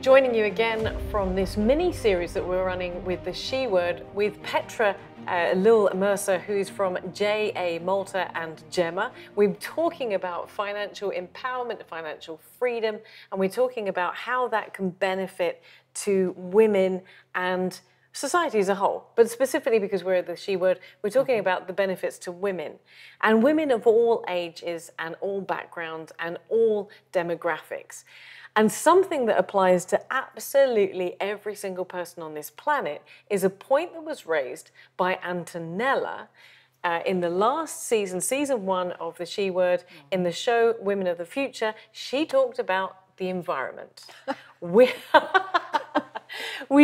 Joining you again from this mini-series that we're running with the She Word with Petra Lil Mercer, who's from JA Malta, and Gemma. We're talking about financial empowerment, financial freedom, and we're talking about how that can benefit to women and society as a whole. But specifically because we're at the She Word, we're talking about the benefits to women, and women of all ages and all backgrounds and all demographics. And something that applies to absolutely every single person on this planet is a point that was raised by Antonella in the last season, season 1 of the She Word, in the show Women of the Future. She talked about the environment. We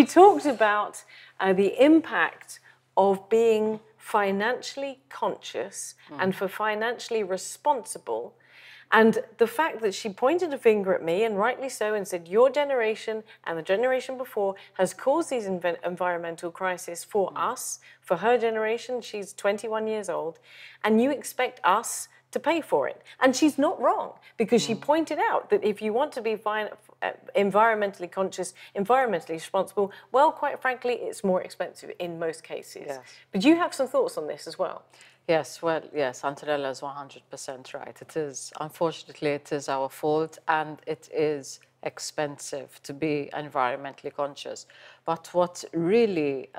talked about the impact of being financially conscious and for financially responsible. And the fact that she pointed a finger at me, and rightly so, and said, your generation and the generation before has caused these environmental crises for us, for her generation. She's 21 years old, and you expect us to pay for it. And she's not wrong, because she pointed out that if you want to be environmentally conscious, environmentally responsible, well, quite frankly, it's more expensive in most cases. Yes. But you have some thoughts on this as well. Yes, well, yes, Antonella is 100% right. It is, unfortunately, it is our fault, and it is expensive to be environmentally conscious. But what really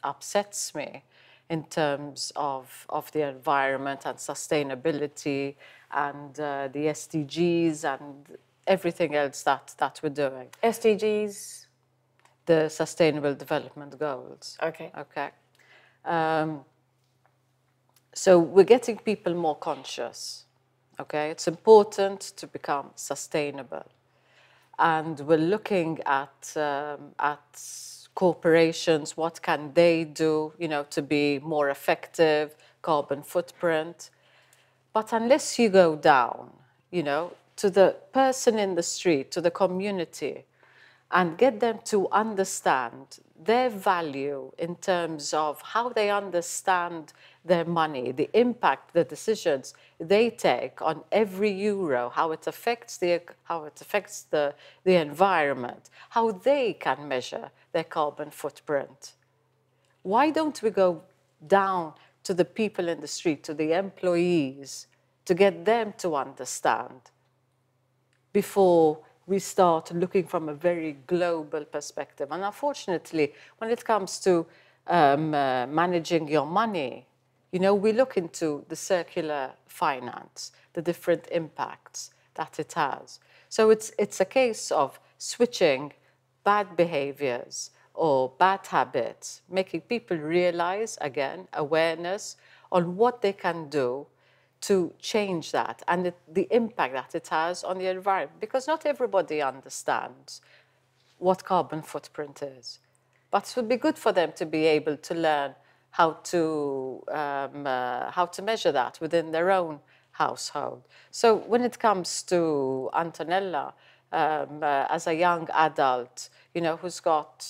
upsets me in terms of the environment and sustainability and the SDGs and everything else that we're doing. SDGs? The Sustainable Development Goals. Okay. Okay. So we're getting people more conscious, okay? It's important to become sustainable. And we're looking at corporations, what can they do, you know, to be more effective, carbon footprint. But unless you go down, you know, to the person in the street, to the community, and get them to understand their value in terms of how they understand their money, the impact, the decisions they take on every euro, how it affects the environment, how they can measure their carbon footprint. Why don't we go down to the people in the street, to the employees, to get them to understand before we start looking from a very global perspective? And unfortunately, when it comes to managing your money, you know, we look into the circular finance, the different impacts that it has. So it's a case of switching bad behaviors or bad habits, making people realize, again, awareness on what they can do to change that and the impact that it has on the environment. Because not everybody understands what carbon footprint is. But it would be good for them to be able to learn how to measure that within their own household. So when it comes to Antonella, as a young adult, you know, who's got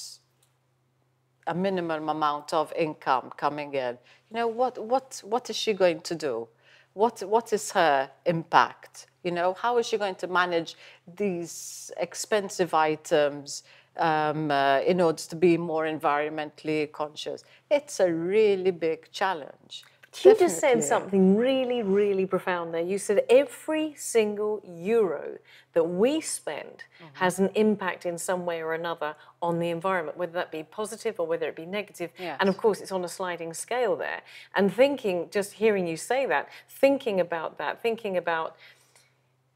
a minimum amount of income coming in, you know, what is she going to do? What is her impact? You know, how is she going to manage these expensive items in order to be more environmentally conscious? It's a really big challenge. You just said something really, really profound there. You said every single euro that we spend has an impact in some way or another on the environment, whether that be positive or whether it be negative. Yes. And of course, it's on a sliding scale there. And thinking, just hearing you say that, thinking about,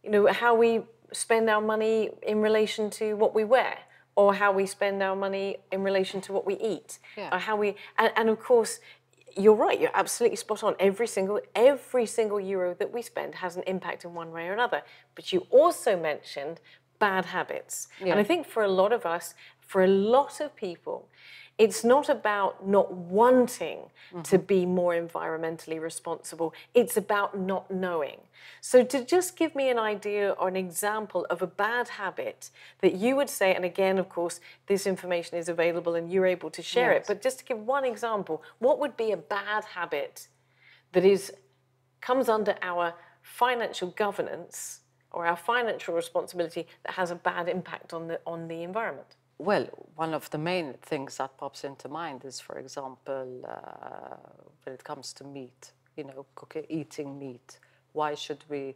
you know, how we spend our money in relation to what we wear, or how we spend our money in relation to what we eat, or how we, and of course, you're right, you're absolutely spot on. Every single euro that we spend has an impact in one way or another. But you also mentioned bad habits. Yeah. And I think for a lot of us, for a lot of people, it's not about not wanting to be more environmentally responsible. It's about not knowing. So to just give me an idea or an example of a bad habit that you would say, and again, of course, this information is available and you're able to share it, but just to give one example, what would be a bad habit that comes under our financial governance or our financial responsibility that has a bad impact on the environment? Well, one of the main things that pops into mind is, for example, when it comes to meat, you know, eating meat. Why should we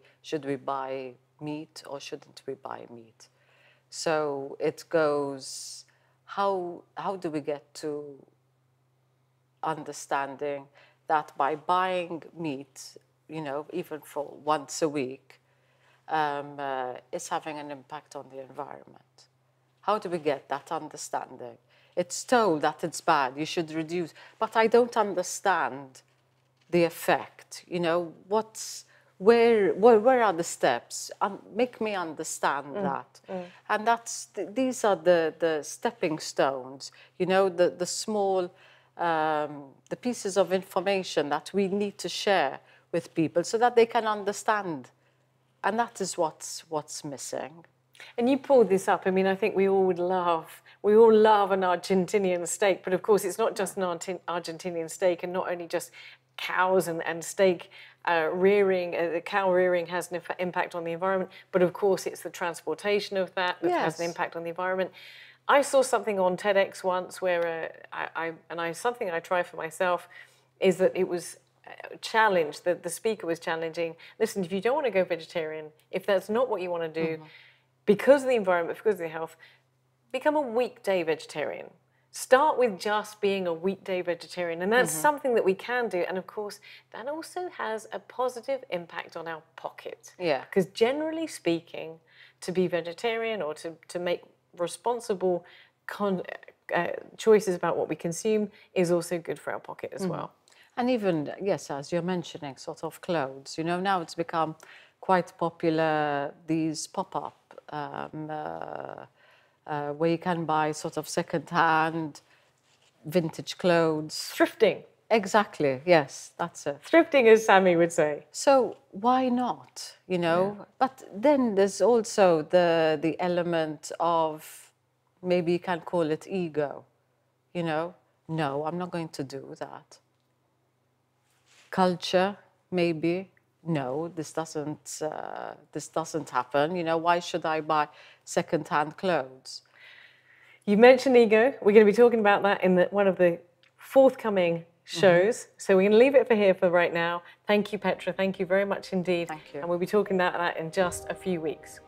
buy meat or shouldn't we buy meat? So it goes, how do we get to understanding that by buying meat, you know, even for once a week, it's having an impact on the environment? How do we get that understanding? It's told that it's bad, you should reduce, but I don't understand the effect. You know, where are the steps? Make me understand that. And these are the stepping stones, you know, the small, the pieces of information that we need to share with people so that they can understand. And that is what's missing. And you pulled this up. I mean, I think we all love an Argentinian steak, but of course it's not just an Argentinian steak, and not only just cows and steak rearing. Cow rearing has an impact on the environment, but of course it's the transportation of that has an impact on the environment. I saw something on TEDx once where something I try for myself is that it was challenged, that the speaker was challenging, listen, if you don't want to go vegetarian, if that's not what you want to do, because of the environment, because of the health, become a weekday vegetarian. Start with just being a weekday vegetarian, and that's something that we can do. And of course, that also has a positive impact on our pocket. Yeah. Because generally speaking, to be vegetarian or to make responsible choices about what we consume is also good for our pocket as well. And even, yes, as you're mentioning, sort of clothes. You know, now it's become quite popular, these pop-up where you can buy sort of second-hand vintage clothes. Thrifting. Exactly, yes, that's it. Thrifting, as Sammy would say. So why not, you know? Yeah. But then there's also the element of, maybe you can call it ego, you know? No, I'm not going to do that. Culture, maybe. No, this doesn't happen. You know, why should I buy second-hand clothes? You mentioned ego. We're going to be talking about that in one of the forthcoming shows. So we're going to leave it here for right now. Thank you, Petra. Thank you very much indeed. Thank you. And we'll be talking about that in just a few weeks.